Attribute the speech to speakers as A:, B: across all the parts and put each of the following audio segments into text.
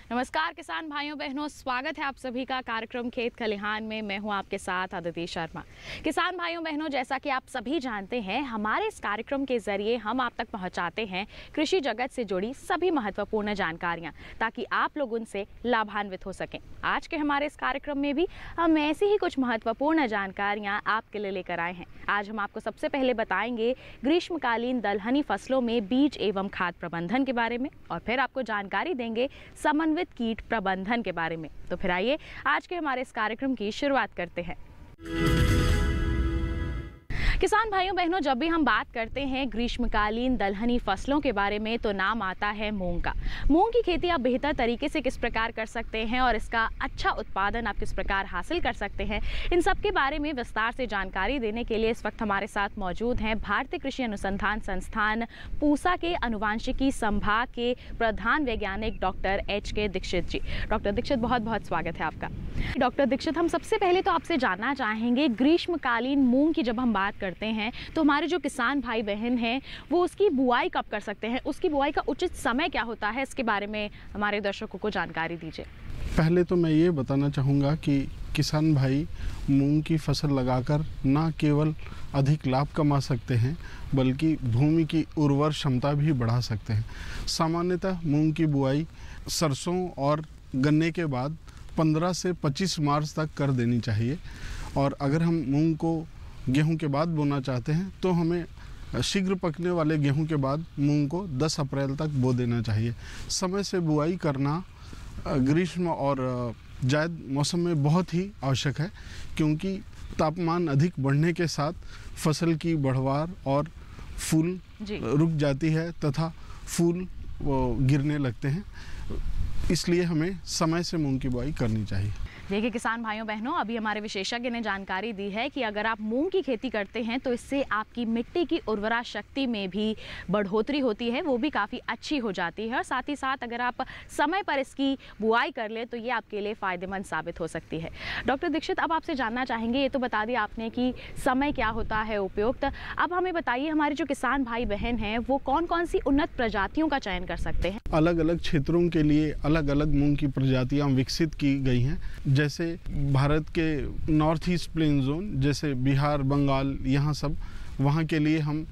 A: नमस्कार किसान भाइयों बहनों, स्वागत है आप सभी का कार्यक्रम खेत खलिहान में। मैं हूं आपके साथ अदिति शर्मा। किसान भाइयों बहनों, जैसा कि आप सभी जानते हैं, हमारे इस कार्यक्रम के जरिए हम आप तक पहुंचाते हैं कृषि जगत से जुड़ी सभी महत्वपूर्ण जानकारियां, ताकि आप लोग उनसे लाभान्वित हो सकें। आज के हमारे इस कार्यक्रम में भी हम ऐसी ही कुछ महत्वपूर्ण जानकारियाँ आपके लिए लेकर आए हैं। आज हम आपको सबसे पहले बताएंगे ग्रीष्मकालीन दलहनी फसलों में बीज एवं खाद प्रबंधन के बारे में, और फिर आपको जानकारी देंगे समन्वित कीट प्रबंधन के बारे में। तो फिर आइए आज के हमारे इस कार्यक्रम की शुरुआत करते हैं। किसान भाइयों बहनों, जब भी हम बात करते हैं ग्रीष्मकालीन दलहनी फसलों के बारे में तो नाम आता है मूंग का। मूंग की खेती आप बेहतर तरीके से किस प्रकार कर सकते हैं और इसका अच्छा उत्पादन आप किस प्रकार हासिल कर सकते हैं, इन सब के बारे में विस्तार से जानकारी देने के लिए इस वक्त हमारे साथ मौजूद हैं भारतीय कृषि अनुसंधान संस्थान पूसा के अनुवांशिकी संभाग के प्रधान वैज्ञानिक डॉक्टर एच.के. दीक्षित जी। डॉक्टर दीक्षित, बहुत बहुत स्वागत है आपका। डॉक्टर दीक्षित, हम सबसे पहले तो आपसे जानना चाहेंगे, ग्रीष्मकालीन मूंग की जब हम बात करते हैं तो हमारे जो किसान भाई बहन हैं वो उसकी बुआई कब कर सकते हैं, उसकी बुआई का उचित समय क्या होता है, इसके बारे में हमारे दर्शकों को जानकारी दीजिए।
B: पहले तो मैं ये बताना चाहूँगा कि किसान भाई मूंग की फसल लगाकर ना केवल अधिक लाभ कमा सकते हैं बल्कि भूमि की उर्वर क्षमता भी बढ़ा सकते हैं। सामान्यतः मूंग की बुआई सरसों और गन्ने के बाद 15 से 25 मार्च तक कर देनी चाहिए, और अगर हम मूंग को गेहूं के बाद बोना चाहते हैं तो हमें शीघ्र पकने वाले गेहूं के बाद मूंग को 10 अप्रैल तक बो देना चाहिए। समय से बुआई करना ग्रीष्म और जायद मौसम में बहुत ही आवश्यक है, क्योंकि तापमान अधिक बढ़ने के साथ फसल की बढ़वार और फूल रुक जाती है तथा फूल गिरने लगते हैं। इसलिए हमें समय से मूंग की बुआई करनी चाहिए।
A: देखिए किसान भाइयों बहनों, अभी हमारे विशेषज्ञ ने जानकारी दी है कि अगर आप मूंग की खेती करते हैं तो इससे आपकी मिट्टी की उर्वरा शक्ति में भी बढ़ोतरी होती है, वो भी काफ़ी अच्छी हो जाती है, और साथ ही साथ अगर आप समय पर इसकी बुआई कर लें तो ये आपके लिए फ़ायदेमंद साबित हो सकती है। डॉक्टर दीक्षित, अब आपसे जानना चाहेंगे, ये तो बता दिया आपने कि समय क्या होता है उपयुक्त, अब हमें बताइए हमारे जो किसान भाई बहन हैं वो कौन कौन सी उन्नत प्रजातियों का चयन कर सकते हैं।
B: अलग अलग क्षेत्रों के लिए अलग अलग मूंग की प्रजातियाँ विकसित की गई हैं। जैसे भारत के नॉर्थ ईस्ट प्लेन जोन, जैसे बिहार, बंगाल, यहाँ सब, वहाँ के लिए हम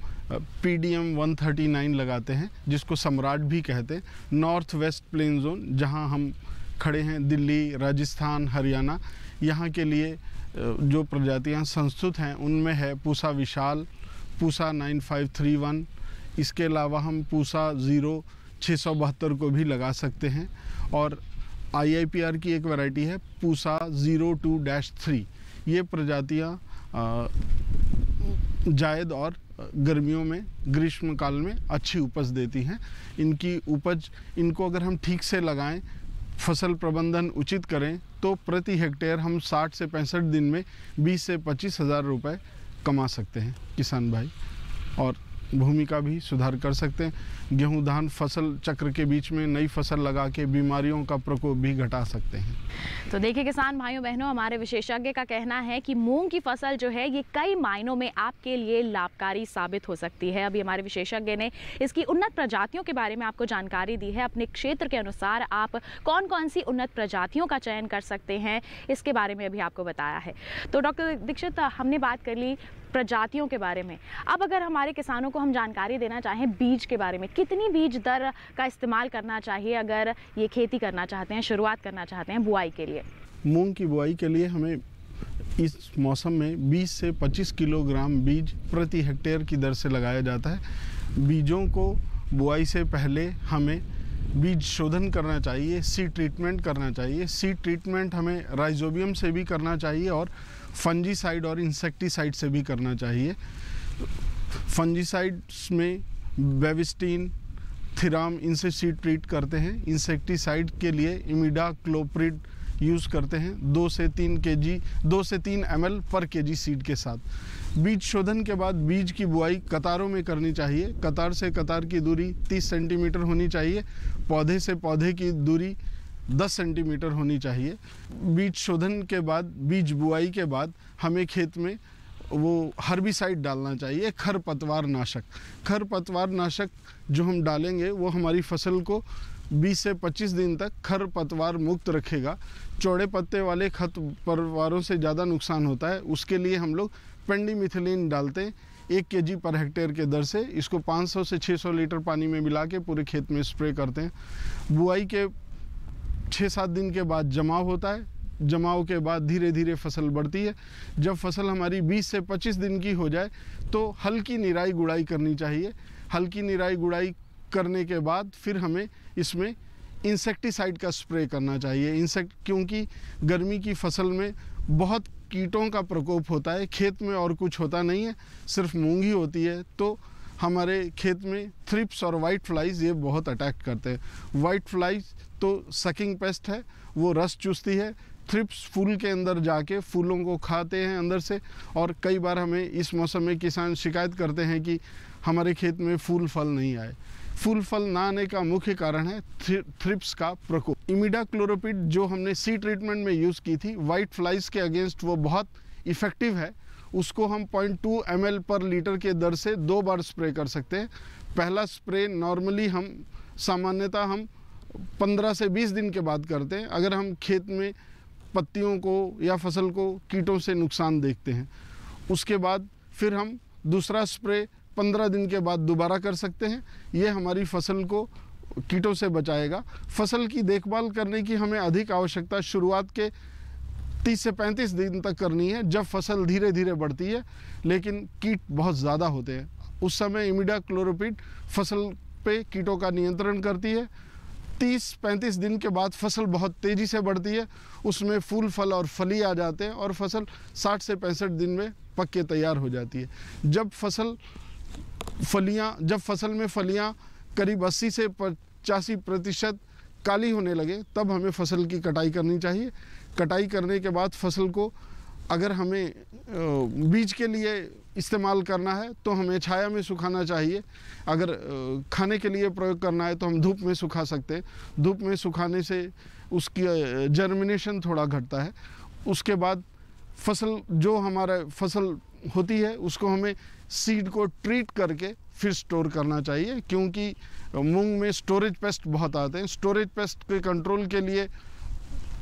B: PDM 139 लगाते हैं, जिसको सम्राट भी कहते हैं। नॉर्थ वेस्ट प्लेन जोन, जहाँ हम खड़े हैं, दिल्ली, राजस्थान, हरियाणा, यहाँ के लिए जो प्रजातियाँ संस्तुत हैं उनमें है पूसा विशाल, पूसा 9531। इसके अलावा हम पूसा 0672 को भी लगा सकते हैं, और IIPR की एक वैरायटी है पूसा 02-3। ये प्रजातियाँ जायद और गर्मियों में, ग्रीष्मकाल में अच्छी उपज देती हैं। इनको अगर हम ठीक से लगाएं, फसल प्रबंधन उचित करें तो प्रति हेक्टेयर हम 60 से 65 दिन में 20 से 25 हज़ार रुपये कमा सकते हैं किसान भाई, और भूमि का भी सुधार कर सकते हैं। गेहूं धान फसल चक्र के बीच में नई फसल लगा के बीमारियों का प्रकोप भी घटा सकते हैं।
A: तो देखिए किसान भाइयों बहनों, हमारे विशेषज्ञ का कहना है कि मूंग की फसल जो है ये कई मायनों में आपके लिए लाभकारी साबित हो सकती है। अभी हमारे विशेषज्ञ ने इसकी उन्नत प्रजातियों के बारे में आपको जानकारी दी है। अपने क्षेत्र के अनुसार आप कौन कौन सी उन्नत प्रजातियों का चयन कर सकते हैं, इसके बारे में अभी आपको बताया है। तो डॉक्टर दीक्षित, हमने बात कर ली प्रजातियों के बारे में। अब अगर हमारे किसानों को हम जानकारी देना चाहें बीज के बारे में, कितनी बीज दर का इस्तेमाल करना चाहिए अगर ये खेती करना चाहते हैं, शुरुआत करना चाहते हैं बुआई के लिए?
B: मूंग की बुआई के लिए हमें इस मौसम में 20 से 25 किलोग्राम बीज प्रति हेक्टेयर की दर से लगाया जाता है। बीजों को बुआई से पहले हमें बीज शोधन करना चाहिए, सीड ट्रीटमेंट करना चाहिए। सीड ट्रीटमेंट हमें राइजोबियम से भी करना चाहिए और फंजीसाइड और इंसेक्टिसाइड से भी करना चाहिए। फंजीसाइड्स में बेविस्टीन, थिराम, इनसे सीड ट्रीट करते हैं। इंसेक्टिसाइड के लिए इमिडाक्लोप्रिड यूज़ करते हैं 2 से 3 ml पर kg सीड के साथ। बीज शोधन के बाद बीज की बुआई कतारों में करनी चाहिए। कतार से कतार की दूरी 30 सेंटीमीटर होनी चाहिए। पौधे से पौधे की दूरी 10 सेंटीमीटर होनी चाहिए। बीज शोधन के बाद, बीज बुआई के बाद हमें खेत में वो हर्बिसाइड डालना चाहिए, खरपतवार नाशक। खरपतवार नाशक जो हम डालेंगे वो हमारी फसल को 20 से 25 दिन तक खरपतवार मुक्त रखेगा। चौड़े पत्ते वाले खरपतवारों से ज़्यादा नुकसान होता है, उसके लिए हम लोग पेंडिमिथिलिन डालते हैं 1 kg पर हेक्टेयर के दर से। इसको 500 से 600 लीटर पानी में मिला के पूरे खेत में स्प्रे करते हैं। बुआई के 6-7 दिन के बाद जमाव होता है। जमाव के बाद धीरे धीरे फसल बढ़ती है। जब फसल हमारी 20 से 25 दिन की हो जाए तो हल्की निराई गुड़ाई करनी चाहिए। हल्की निराई गुड़ाई करने के बाद फिर हमें इसमें इंसेक्टिसाइड का स्प्रे करना चाहिए। क्योंकि गर्मी की फसल में बहुत कीटों का प्रकोप होता है, खेत में और कुछ होता नहीं है, सिर्फ मूंग ही होती है। तो हमारे खेत में थ्रिप्स और वाइट फ्लाइज ये बहुत अटैक करते हैं। वाइट फ्लाइज तो सकिंग पेस्ट है, वो रस चूसती है। थ्रिप्स फूल के अंदर जाके फूलों को खाते हैं अंदर से, और कई बार हमें इस मौसम में किसान शिकायत करते हैं कि हमारे खेत में फूल फल नहीं आए। फूल फल ना आने का मुख्य कारण है थ्रिप्स का प्रकोप। इमिडाक्लोरोपिड जो हमने सी ट्रीटमेंट में यूज़ की थी वाइट फ्लाइज के अगेंस्ट, वो बहुत इफ़ेक्टिव है। उसको हम 0.2 ml पर लीटर के दर से 2 बार स्प्रे कर सकते हैं। पहला स्प्रे नॉर्मली हम सामान्यतः 15 से 20 दिन के बाद करते हैं, अगर हम खेत में पत्तियों को या फसल को कीटों से नुकसान देखते हैं। उसके बाद फिर हम दूसरा स्प्रे 15 दिन के बाद दोबारा कर सकते हैं। ये हमारी फसल को कीटों से बचाएगा। फसल की देखभाल करने की हमें अधिक आवश्यकता शुरुआत के 30 से 35 दिन तक करनी है, जब फसल धीरे धीरे बढ़ती है लेकिन कीट बहुत ज़्यादा होते हैं। उस समय इमिडाक्लोरोपिड फसल पे कीटों का नियंत्रण करती है। 30-35 दिन के बाद फसल बहुत तेज़ी से बढ़ती है, उसमें फूल फल और फली आ जाते हैं और फसल 60 से 65 दिन में पक के तैयार हो जाती है। जब फसल में फलियां करीब 80 से 85% काली होने लगे, तब हमें फसल की कटाई करनी चाहिए। कटाई करने के बाद फसल को अगर हमें बीज के लिए इस्तेमाल करना है तो हमें छाया में सुखाना चाहिए। अगर खाने के लिए प्रयोग करना है तो हम धूप में सुखा सकते हैं। धूप में सुखाने से उसकी जर्मिनेशन थोड़ा घटता है। उसके बाद जो हमारा फसल होती है उसको हमें सीड को ट्रीट करके फिर स्टोर करना चाहिए, क्योंकि मूंग में स्टोरेज पेस्ट बहुत आते हैं। स्टोरेज पेस्ट के कंट्रोल के लिए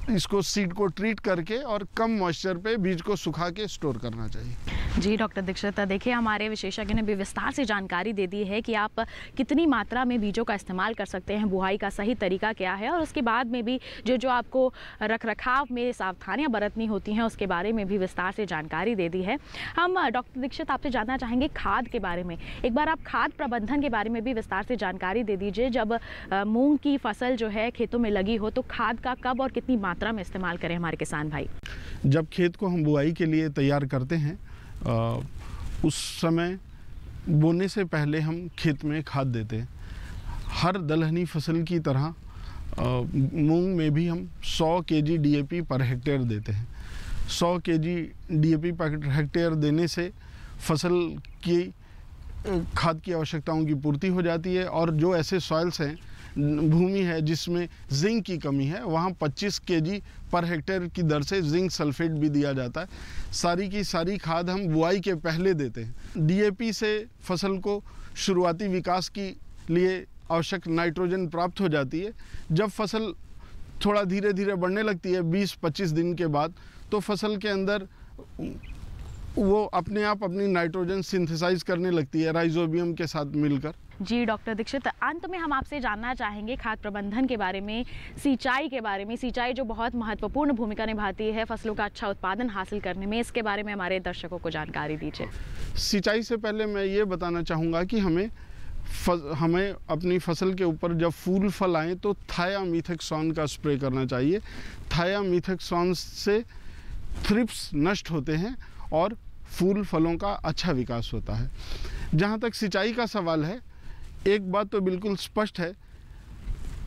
B: इसको सीड को ट्रीट करके और कम मॉइस्चर पे बीज को सुखा के स्टोर करना चाहिए।
A: जी डॉक्टर दीक्षित, देखिए हमारे विशेषज्ञ ने भी विस्तार से जानकारी दे दी है कि आप कितनी मात्रा में बीजों का इस्तेमाल कर सकते हैं, बुआई का सही तरीका क्या है, और उसके बाद में भी जो आपको रखरखाव में सावधानियां बरतनी होती हैं उसके बारे में भी विस्तार से जानकारी दे दी है। हम डॉक्टर दीक्षित आपसे जानना चाहेंगे खाद के बारे में। एक बार आप खाद प्रबंधन के बारे में भी विस्तार से जानकारी दे दीजिए। जब मूँग की फसल जो है खेतों में लगी हो तो खाद का कब और कितनी मात्रा में इस्तेमाल करें हमारे किसान भाई?
B: जब खेत को हम बुआई के लिए तैयार करते हैं उस समय बोने से पहले हम खेत में खाद देते हैं। हर दलहनी फसल की तरह मूंग में भी हम 100 kg DAP पर हेक्टेयर देते हैं। 100 kg DAP पर हेक्टेयर देने से फसल की खाद की आवश्यकताओं की पूर्ति हो जाती है। और जो ऐसे सॉइल्स हैं, भूमि है जिसमें जिंक की कमी है, वहाँ 25 kg पर हेक्टेयर की दर से जिंक सल्फेट भी दिया जाता है। सारी की सारी खाद हम बुआई के पहले देते हैं। DAP से फसल को शुरुआती विकास के लिए आवश्यक नाइट्रोजन प्राप्त हो जाती है। जब फसल थोड़ा धीरे धीरे बढ़ने लगती है 20-25 दिन के बाद, तो फसल के अंदर वो अपने आप अपनी नाइट्रोजन सिंथेसाइज करने लगती है राइजोबियम के साथ मिलकर।
A: जी डॉक्टर दीक्षित, अंत में हम आपसे जानना चाहेंगे खाद प्रबंधन के बारे में, सिंचाई के बारे में। सिंचाई जो बहुत महत्वपूर्ण भूमिका निभाती है फसलों का अच्छा उत्पादन हासिल करने में, इसके बारे में हमारे दर्शकों को जानकारी दीजिए।
B: सिंचाई से पहले मैं ये बताना चाहूँगा कि हमें अपनी फसल के ऊपर जब फूल फल आए तो थायामीथेक्सोन का स्प्रे करना चाहिए। थायामीथेक्सोन से थ्रिप्स नष्ट होते हैं और फूल फलों का अच्छा विकास होता है। जहाँ तक सिंचाई का सवाल है, एक बात तो बिल्कुल स्पष्ट है,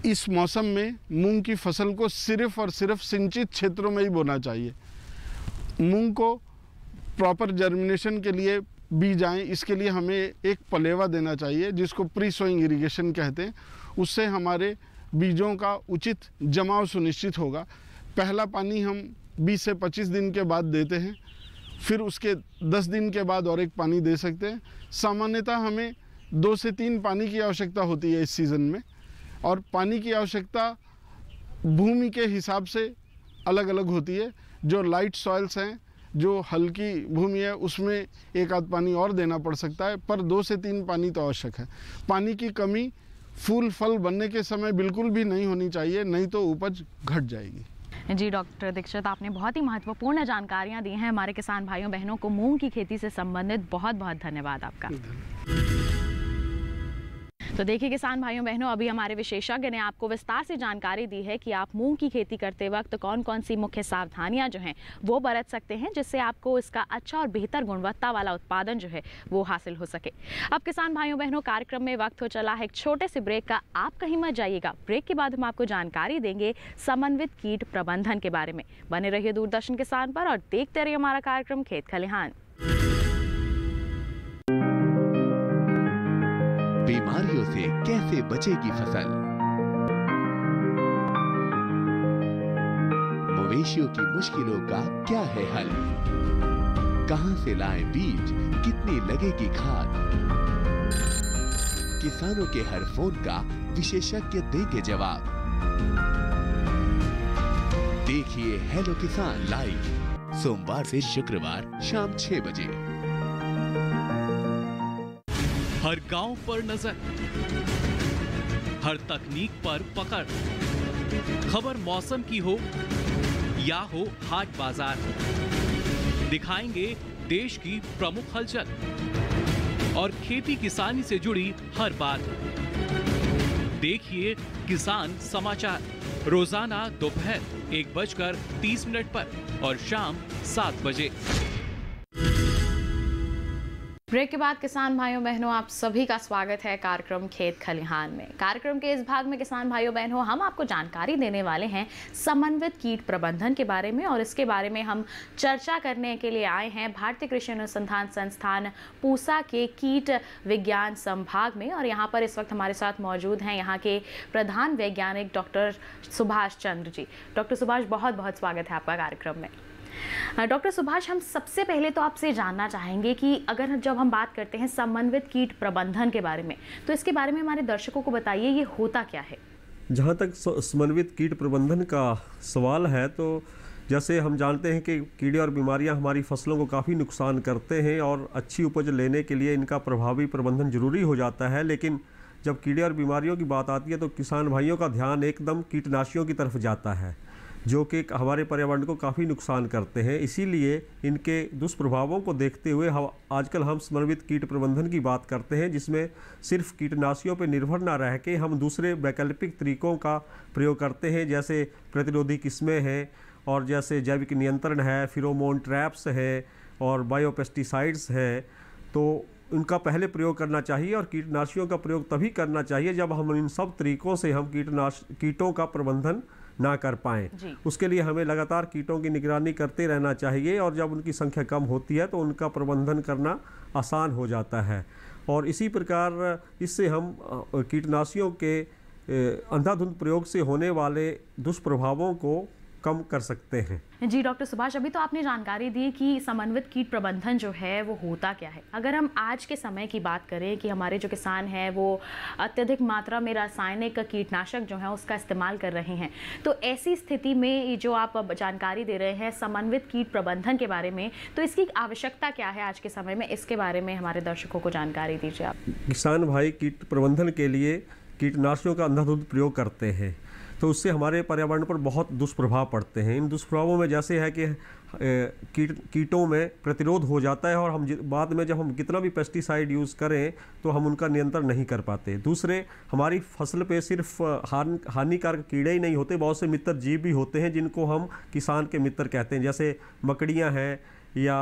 B: इस मौसम में मूंग की फसल को सिर्फ और सिर्फ सिंचित क्षेत्रों में ही बोना चाहिए। मूंग को प्रॉपर जर्मिनेशन के लिए बीज आएँ, इसके लिए हमें एक पलेवा देना चाहिए जिसको प्री सोइंग इरिगेशन कहते हैं। उससे हमारे बीजों का उचित जमाव सुनिश्चित होगा। पहला पानी हम 20 से 25 दिन के बाद देते हैं, फिर उसके 10 दिन के बाद और एक पानी दे सकते हैं। सामान्यतः हमें 2 से 3 पानी की आवश्यकता होती है इस सीज़न में। और पानी की आवश्यकता भूमि के हिसाब से अलग अलग होती है। जो लाइट सॉइल्स हैं, जो हल्की भूमि है, उसमें एक आध पानी और देना पड़ सकता है, पर 2 से 3 पानी तो आवश्यक है। पानी की कमी फूल फल बनने के समय बिल्कुल भी नहीं होनी चाहिए, नहीं तो उपज घट जाएगी।
A: जी डॉक्टर दीक्षित, आपने बहुत ही महत्वपूर्ण जानकारियां दी हैं हमारे किसान भाइयों बहनों को मूंग की खेती से संबंधित। बहुत बहुत धन्यवाद आपका। तो देखिए किसान भाइयों बहनों, अभी हमारे विशेषज्ञ ने आपको विस्तार से जानकारी दी है कि आप मूंग की खेती करते वक्त कौन कौन सी मुख्य सावधानियां जो हैं वो बरत सकते हैं, जिससे आपको इसका अच्छा और बेहतर गुणवत्ता वाला उत्पादन जो है वो हासिल हो सके। अब किसान भाइयों बहनों, कार्यक्रम में वक्त हो चला है एक छोटे से ब्रेक का। आप कहीं मत जाइएगा। ब्रेक के बाद हम आपको जानकारी देंगे समन्वित कीट प्रबंधन के बारे में। बने रहिए दूरदर्शन किसान पर और देखते रहिए हमारा कार्यक्रम खेत खलिहान।
C: बीमारियों से कैसे बचेगी फसल, मवेशियों की मुश्किलों का क्या है हल, कहां से लाएं बीज, कितनी लगेगी खाद, किसानों के हर फोन का विशेषज्ञ देंगे जवाब। देखिए हेलो किसान लाइव सोमवार से शुक्रवार शाम 6 बजे।
D: हर गांव पर नजर, हर तकनीक पर पकड़, खबर मौसम की हो या हो हाट बाजार, दिखाएंगे देश की प्रमुख हलचल और खेती किसानी से जुड़ी हर बात। देखिए किसान समाचार रोजाना दोपहर 1:30 पर और शाम 7 बजे।
A: ब्रेक के बाद किसान भाइयों बहनों, आप सभी का स्वागत है कार्यक्रम खेत खलिहान में। कार्यक्रम के इस भाग में किसान भाइयों बहनों, हम आपको जानकारी देने वाले हैं समन्वित कीट प्रबंधन के बारे में, और इसके बारे में हम चर्चा करने के लिए आए हैं भारतीय कृषि अनुसंधान संस्थान पूसा के कीट विज्ञान संभाग में। और यहाँ पर इस वक्त हमारे साथ मौजूद हैं यहाँ के प्रधान वैज्ञानिक डॉक्टर सुभाष चंद्र जी। डॉक्टर सुभाष, बहुत बहुत स्वागत है आपका कार्यक्रम में। डॉक्टर सुभाष, हम सबसे पहले तो आपसे जानना चाहेंगे कि अगर जब हम बात करते हैं समन्वित कीट प्रबंधन के बारे में, तो इसके बारे में हमारे दर्शकों को बताइए, ये होता क्या है?
E: जहाँ तक समन्वित कीट प्रबंधन का सवाल है, तो जैसे हम जानते हैं कि कीड़े और बीमारियां हमारी फसलों को काफ़ी नुकसान करते हैं और अच्छी उपज लेने के लिए इनका प्रभावी प्रबंधन जरूरी हो जाता है। लेकिन जब कीड़े और बीमारियों की बात आती है तो किसान भाइयों का ध्यान एकदम कीटनाशियों की तरफ जाता है, जो कि हमारे पर्यावरण को काफ़ी नुकसान करते हैं। इसीलिए इनके दुष्प्रभावों को देखते हुए आजकल हम समन्वित कीट प्रबंधन की बात करते हैं, जिसमें सिर्फ कीटनाशियों पर निर्भर ना रह के हम दूसरे वैकल्पिक तरीकों का प्रयोग करते हैं, जैसे प्रतिरोधी किस्में हैं और जैसे जैविक नियंत्रण है, फिरोमोन ट्रैप्स है और बायोपेस्टिसाइड्स है। तो उनका पहले प्रयोग करना चाहिए और कीटनाशियों का प्रयोग तभी करना चाहिए जब हम इन सब तरीकों से हम कीटों का प्रबंधन ना कर पाएँ। उसके लिए हमें लगातार कीटों की निगरानी करते रहना चाहिए और जब उनकी संख्या कम होती है तो उनका प्रबंधन करना आसान हो जाता है। और इसी प्रकार इससे हम कीटनाशियों के अंधाधुंध प्रयोग से होने वाले दुष्प्रभावों को कम कर सकते हैं।
A: जी डॉक्टर सुभाष, अभी तो आपने जानकारी दी कि समन्वित कीट प्रबंधन जो है वो होता क्या है। अगर हम आज के समय की बात करें कि हमारे जो किसान हैं वो अत्यधिक मात्रा में रासायनिक कीटनाशक जो है उसका इस्तेमाल कर रहे हैं, तो ऐसी स्थिति में जो आप जानकारी दे रहे हैं समन्वित कीट प्रबंधन के बारे में, तो इसकी आवश्यकता क्या है आज के समय में, इसके बारे में हमारे दर्शकों को जानकारी दीजिए आप। किसान
E: भाई कीट प्रबंधन के लिए कीटनाशकों का अंधाधुंध प्रयोग करते हैं, तो उससे हमारे पर्यावरण पर बहुत दुष्प्रभाव पड़ते हैं। इन दुष्प्रभावों में जैसे है कि कीटों में प्रतिरोध हो जाता है और हम बाद में जब हम कितना भी पेस्टिसाइड यूज़ करें तो हम उनका नियंत्रण नहीं कर पाते। दूसरे, हमारी फसल पे सिर्फ हानिकारक कीड़े ही नहीं होते, बहुत से मित्र जीव भी होते हैं जिनको हम किसान के मित्र कहते हैं, जैसे मकड़ियाँ हैं या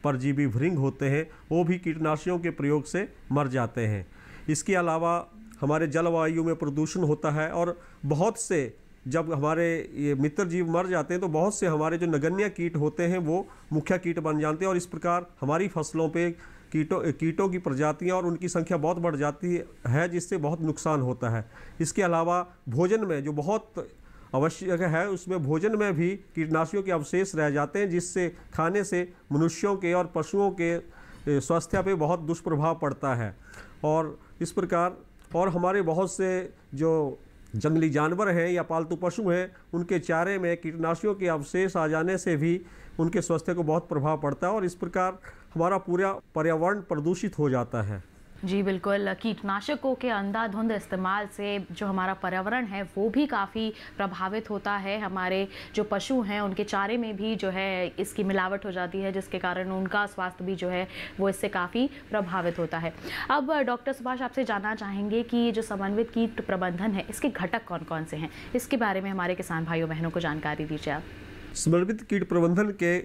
E: परजीवी भृंग होते हैं, वो भी कीटनाशियों के प्रयोग से मर जाते हैं। इसके अलावा हमारे जलवायु में प्रदूषण होता है और बहुत से जब हमारे ये मित्र जीव मर जाते हैं तो बहुत से हमारे जो नगण्य कीट होते हैं वो मुख्य कीट बन जाते हैं और इस प्रकार हमारी फसलों पे कीटों की प्रजातियां और उनकी संख्या बहुत बढ़ जाती है, जिससे बहुत नुकसान होता है। इसके अलावा भोजन में जो बहुत आवश्यक है उसमें भोजन में भी कीटनाशियों के अवशेष रह जाते हैं, जिससे खाने से मनुष्यों के और पशुओं के स्वास्थ्य पे बहुत दुष्प्रभाव पड़ता है। और इस प्रकार और हमारे बहुत से जो जंगली जानवर हैं या पालतू पशु हैं, उनके चारे में कीटनाशियों के अवशेष आ जाने से भी उनके स्वास्थ्य को बहुत प्रभाव पड़ता है और इस प्रकार हमारा पूरा पर्यावरण प्रदूषित हो जाता है।
A: जी बिल्कुल, कीटनाशकों के अंधाधुंध इस्तेमाल से जो हमारा पर्यावरण है वो भी काफ़ी प्रभावित होता है। हमारे जो पशु हैं उनके चारे में भी जो है इसकी मिलावट हो जाती है, जिसके कारण उनका स्वास्थ्य भी जो है वो इससे काफ़ी प्रभावित होता है। अब डॉक्टर सुभाष, आपसे जानना चाहेंगे कि जो समन्वित कीट प्रबंधन है इसके घटक कौन कौन से हैं, इसके बारे में हमारे किसान भाइयों बहनों को जानकारी दीजिए आप।
E: समन्वित कीट प्रबंधन के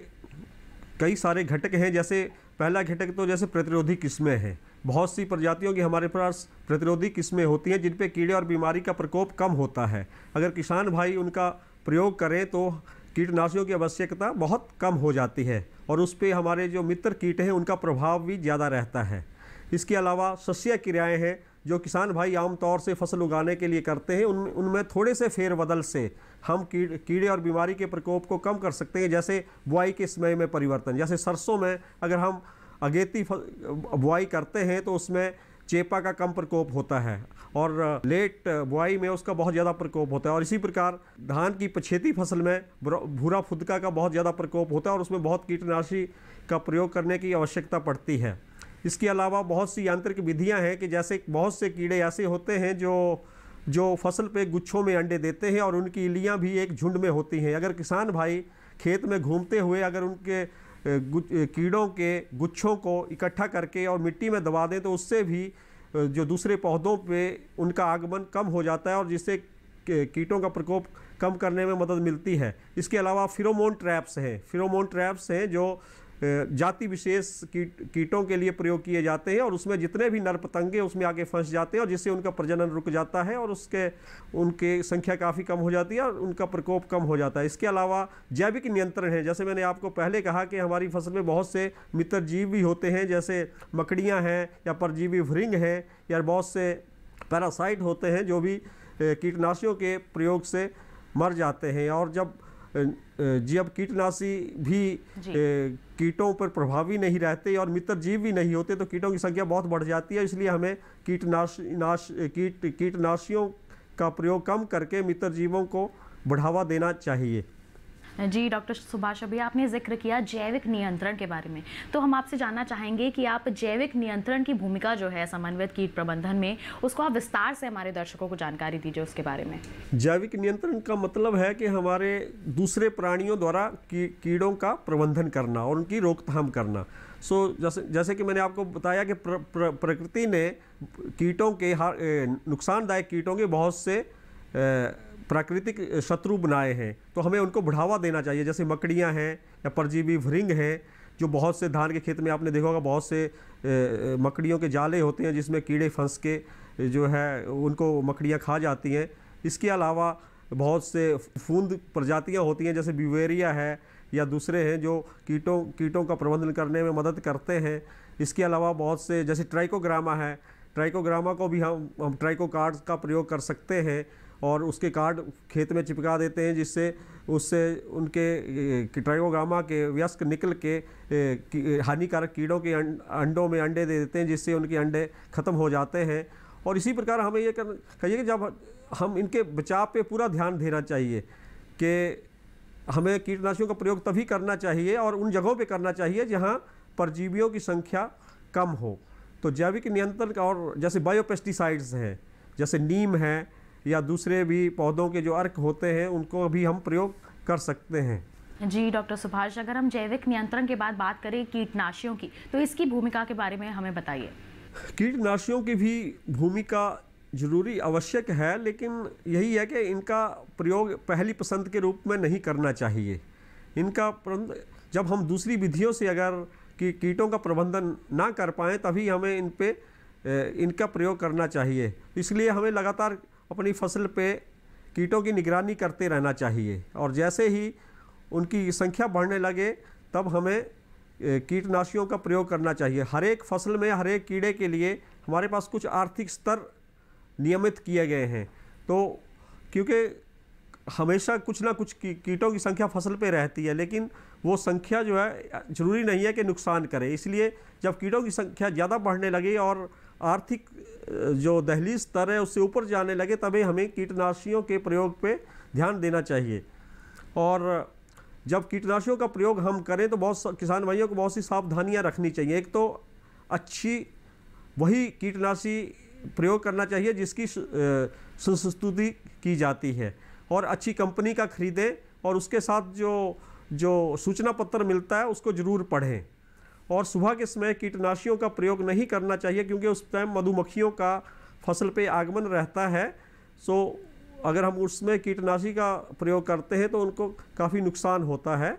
E: कई सारे घटक हैं। जैसे पहला घटक तो जैसे प्रतिरोधी किस्में हैं। बहुत सी प्रजातियों की हमारे पास प्रतिरोधी किस्में होती हैं जिन पे कीड़े और बीमारी का प्रकोप कम होता है। अगर किसान भाई उनका प्रयोग करें तो कीटनाशियों की आवश्यकता बहुत कम हो जाती है और उस पे हमारे जो मित्र कीट हैं उनका प्रभाव भी ज़्यादा रहता है। इसके अलावा सस्या क्रियाएँ हैं जो किसान भाई आमतौर से फसल उगाने के लिए करते हैं, उनमें थोड़े से फेरबदल से हम कीड़े और बीमारी के प्रकोप को कम कर सकते हैं। जैसे बुआई के समय में परिवर्तन, जैसे सरसों में अगर हम अगेती बुआई करते हैं तो उसमें चेपा का कम प्रकोप होता है और लेट बुआई में उसका बहुत ज़्यादा प्रकोप होता है। और इसी प्रकार धान की पछेती फसल में भूरा फुदका का बहुत ज़्यादा प्रकोप होता है और उसमें बहुत कीटनाशी का प्रयोग करने की आवश्यकता पड़ती है। इसके अलावा बहुत सी यांत्रिक विधियां हैं कि जैसे बहुत से कीड़े ऐसे होते हैं जो फसल पे गुच्छों में अंडे देते हैं और उनकी इलियां भी एक झुंड में होती हैं। अगर किसान भाई खेत में घूमते हुए अगर उनके कीड़ों के गुच्छों को इकट्ठा करके और मिट्टी में दबा दें तो उससे भी जो दूसरे पौधों पे उनका आगमन कम हो जाता है और जिससे कीटों का प्रकोप कम करने में मदद मिलती है। इसके अलावा फिरोमोन ट्रैप्स हैं जो जाति विशेष कीटों के लिए प्रयोग किए जाते हैं और उसमें जितने भी नर पतंगे उसमें आगे फंस जाते हैं और जिससे उनका प्रजनन रुक जाता है और उनके संख्या काफ़ी कम हो जाती है और उनका प्रकोप कम हो जाता है। इसके अलावा जैविक नियंत्रण है। जैसे मैंने आपको पहले कहा कि हमारी फसल में बहुत से मित्र जीव भी होते हैं, जैसे मकड़ियाँ हैं या परजीवी भृंग हैं या बहुत से पैरासाइट होते हैं जो भी कीटनाशियों के प्रयोग से मर जाते हैं। और जब कीटनाशी भी कीटों पर प्रभावी नहीं रहते और मित्र जीव भी नहीं होते तो कीटों की संख्या बहुत बढ़ जाती है। इसलिए हमें कीटनाशियों का प्रयोग कम करके मित्र जीवों को बढ़ावा देना चाहिए।
A: जी डॉक्टर सुभाष, अभी आपने जिक्र किया जैविक नियंत्रण के बारे में, तो हम आपसे जानना चाहेंगे कि आप जैविक नियंत्रण की भूमिका जो है समन्वित कीट प्रबंधन में, उसको आप विस्तार से हमारे दर्शकों को जानकारी दीजिए उसके बारे में।
E: जैविक नियंत्रण का मतलब है कि हमारे दूसरे प्राणियों द्वारा कीड़ों का प्रबंधन करना और उनकी रोकथाम करना। जैसे कि मैंने आपको बताया कि प्रकृति ने कीटों के नुकसानदायक कीटों के बहुत से प्राकृतिक शत्रु बनाए हैं, तो हमें उनको बढ़ावा देना चाहिए। जैसे मकड़ियाँ हैं या परजीवी भृंग हैं, जो बहुत से धान के खेत में आपने देखा होगा बहुत से मकड़ियों के जाले होते हैं जिसमें कीड़े फंस के जो है उनको मकड़ियाँ खा जाती हैं। इसके अलावा बहुत से फूंद प्रजातियाँ होती हैं जैसे ब्यूवेरिया है या दूसरे हैं जो कीटों का प्रबंधन करने में मदद करते हैं। इसके अलावा बहुत से जैसे ट्राइकोग्रामा है, ट्राइकोग्रामा को भी हम ट्राइको कार्ड का प्रयोग कर सकते हैं और उसके कार्ड खेत में चिपका देते हैं जिससे उससे उनके ट्राइकोग्रामा के वयस्क निकल के हानिकारक कीड़ों के अंडों में अंडे दे देते हैं जिससे उनके अंडे ख़त्म हो जाते हैं। और इसी प्रकार हमें ये कहिए कि जब हम इनके बचाव पे पूरा ध्यान देना चाहिए कि हमें कीटनाशियों का प्रयोग तभी करना चाहिए और उन जगहों पे करना चाहिए जहाँ परजीवियों की संख्या कम हो। तो जैविक नियंत्रण का और जैसे बायोपेस्टिसाइड्स हैं, जैसे नीम है या दूसरे भी पौधों के जो अर्क होते हैं उनको भी हम प्रयोग कर सकते हैं।
A: जी डॉक्टर सुभाष, अगर हम जैविक नियंत्रण के बाद बात करें कीटनाशियों की, तो इसकी भूमिका के बारे में हमें बताइए।
E: कीटनाशियों की भी भूमिका जरूरी आवश्यक है, लेकिन यही है कि इनका प्रयोग पहली पसंद के रूप में नहीं करना चाहिए। इनका जब हम दूसरी विधियों से अगर कीटों का प्रबंधन ना कर पाएँ तभी हमें इनका प्रयोग करना चाहिए। इसलिए हमें लगातार अपनी फसल पे कीटों की निगरानी करते रहना चाहिए और जैसे ही उनकी संख्या बढ़ने लगे तब हमें कीटनाशियों का प्रयोग करना चाहिए। हर एक फसल में हर एक कीड़े के लिए हमारे पास कुछ आर्थिक स्तर नियमित किए गए हैं, तो क्योंकि हमेशा कुछ ना कुछ कीटों की संख्या फसल पे रहती है, लेकिन वो संख्या जो है ज़रूरी नहीं है कि नुकसान करे। इसलिए जब कीटों की संख्या ज़्यादा बढ़ने लगे और आर्थिक जो दहलीज स्तर है उससे ऊपर जाने लगे तभी हमें कीटनाशियों के प्रयोग पे ध्यान देना चाहिए। और जब कीटनाशियों का प्रयोग हम करें तो किसान भाइयों को बहुत सी सावधानियां रखनी चाहिए। एक तो अच्छी वही कीटनाशी प्रयोग करना चाहिए जिसकी संस्तुति की जाती है, और अच्छी कंपनी का खरीदें, और उसके साथ जो सूचना पत्र मिलता है उसको ज़रूर पढ़ें। और सुबह के समय कीटनाशियों का प्रयोग नहीं करना चाहिए क्योंकि उस टाइम मधुमक्खियों का फसल पे आगमन रहता है। सो अगर हम उसमें कीटनाशी का प्रयोग करते हैं तो उनको काफ़ी नुकसान होता है।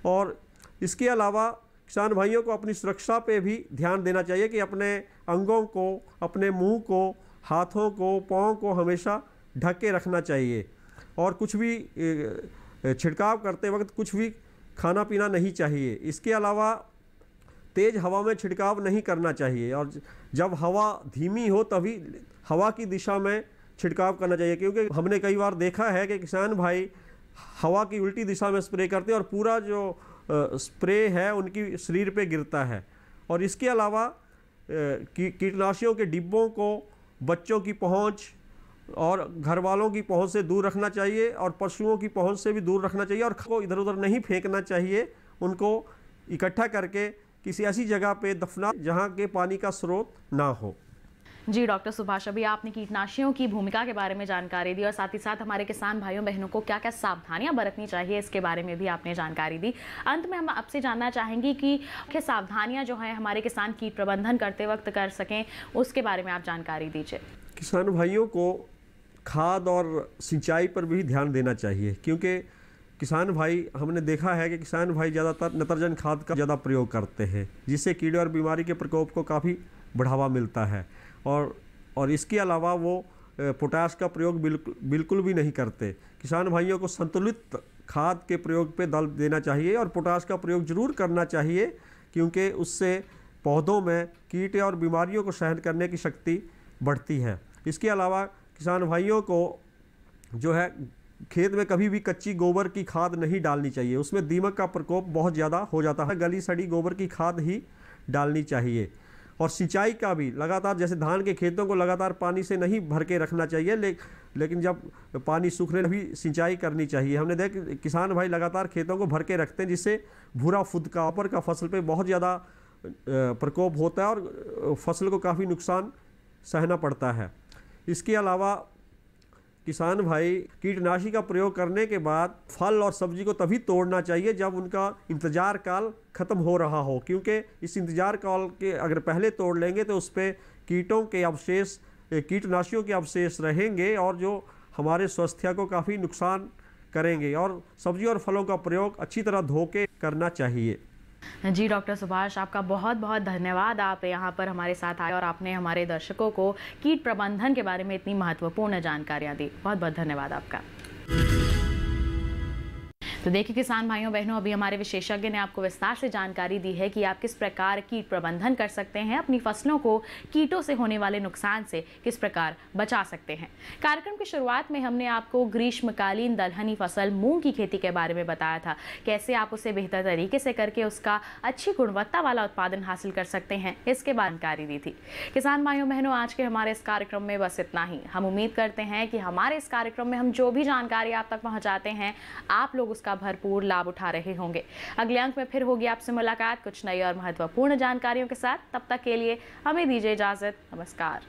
E: और इसके अलावा किसान भाइयों को अपनी सुरक्षा पे भी ध्यान देना चाहिए कि अपने अंगों को, अपने मुंह को, हाथों को, पाँव को हमेशा ढक के रखना चाहिए। और कुछ भी छिड़काव करते वक्त कुछ भी खाना पीना नहीं चाहिए। इसके अलावा तेज़ हवा में छिड़काव नहीं करना चाहिए, और जब हवा धीमी हो तभी हवा की दिशा में छिड़काव करना चाहिए, क्योंकि हमने कई बार देखा है कि किसान भाई हवा की उल्टी दिशा में स्प्रे करते हैं और पूरा जो स्प्रे है उनकी शरीर पे गिरता है। और इसके अलावा कीटनाशियों के डिब्बों को बच्चों की पहुंच और घर वालों की पहुंच से दूर रखना चाहिए, और पशुओं की पहुंच से भी दूर रखना चाहिए, और को इधर उधर नहीं फेंकना चाहिए। उनको इकट्ठा करके किसी ऐसी जगह पे दफना जहाँ के पानी का स्रोत ना हो।
A: जी डॉक्टर सुभाष, अभी आपने कीटनाशियों की भूमिका के बारे में जानकारी दी और साथ ही साथ हमारे किसान भाइयों बहनों को क्या क्या सावधानियां बरतनी चाहिए इसके बारे में भी आपने जानकारी दी। अंत में हम आपसे जानना चाहेंगे कि क्या सावधानियां जो हैं हमारे किसान कीट प्रबंधन करते वक्त कर सकें, उसके बारे में आप जानकारी दीजिए।
E: किसान भाइयों को खाद और सिंचाई पर भी ध्यान देना चाहिए, क्योंकि किसान भाई, हमने देखा है कि किसान भाई ज़्यादातर नत्रजन खाद का ज़्यादा प्रयोग करते हैं, जिससे कीड़े और बीमारी के प्रकोप को काफ़ी बढ़ावा मिलता है। और इसके अलावा वो पोटाश का प्रयोग बिल्कुल भी नहीं करते। किसान भाइयों को संतुलित खाद के प्रयोग पे बल देना चाहिए, और पोटाश का प्रयोग ज़रूर करना चाहिए, क्योंकि उससे पौधों में कीट और बीमारियों को सहन करने की शक्ति बढ़ती है। इसके अलावा किसान भाइयों को जो है खेत में कभी भी कच्ची गोबर की खाद नहीं डालनी चाहिए, उसमें दीमक का प्रकोप बहुत ज़्यादा हो जाता है। गली सड़ी गोबर की खाद ही डालनी चाहिए। और सिंचाई का भी लगातार, जैसे धान के खेतों को लगातार पानी से नहीं भर के रखना चाहिए, लेकिन जब पानी सूखने भी सिंचाई करनी चाहिए। हमने देखा किसान भाई लगातार खेतों को भर के रखते हैं, जिससे भूरा फुदकापर का फसल पे बहुत ज़्यादा प्रकोप होता है और फसल को काफ़ी नुकसान सहना पड़ता है। इसके अलावा किसान भाई कीटनाशी का प्रयोग करने के बाद फल और सब्जी को तभी तोड़ना चाहिए जब उनका इंतजार काल ख़त्म हो रहा हो, क्योंकि इस इंतजार काल के अगर पहले तोड़ लेंगे तो उस पर कीटों के अवशेष, कीटनाशियों के अवशेष रहेंगे और जो हमारे स्वास्थ्य को काफ़ी नुकसान करेंगे। और सब्जी और फलों का प्रयोग अच्छी तरह धो के करना चाहिए।
A: जी डॉक्टर सुभाष, आपका बहुत बहुत धन्यवाद। आप यहाँ पर हमारे साथ आए और आपने हमारे दर्शकों को कीट प्रबंधन के बारे में इतनी महत्वपूर्ण जानकारियाँ दी। बहुत बहुत धन्यवाद आपका। तो देखिए किसान भाइयों बहनों, अभी हमारे विशेषज्ञ ने आपको विस्तार से जानकारी दी है कि आप किस प्रकार कीट प्रबंधन कर सकते हैं, अपनी फसलों को कीटों से होने वाले नुकसान से किस प्रकार बचा सकते हैं। कार्यक्रम की शुरुआत में हमने आपको ग्रीष्मकालीन दलहनी फसल मूंग की खेती के बारे में बताया था, कैसे आप उसे बेहतर तरीके से करके उसका अच्छी गुणवत्ता वाला उत्पादन हासिल कर सकते हैं, इसके बारे में जानकारी दी थी। किसान भाइयों बहनों, आज के हमारे इस कार्यक्रम में बस इतना ही। हम उम्मीद करते हैं कि हमारे इस कार्यक्रम में हम जो भी जानकारी आप तक पहुँचाते हैं, आप लोग उसका भरपूर लाभ उठा रहे होंगे। अगले अंक में फिर होगी आपसे मुलाकात कुछ नई और महत्वपूर्ण जानकारियों के साथ। तब तक के लिए हमें दीजिए इजाजत। नमस्कार।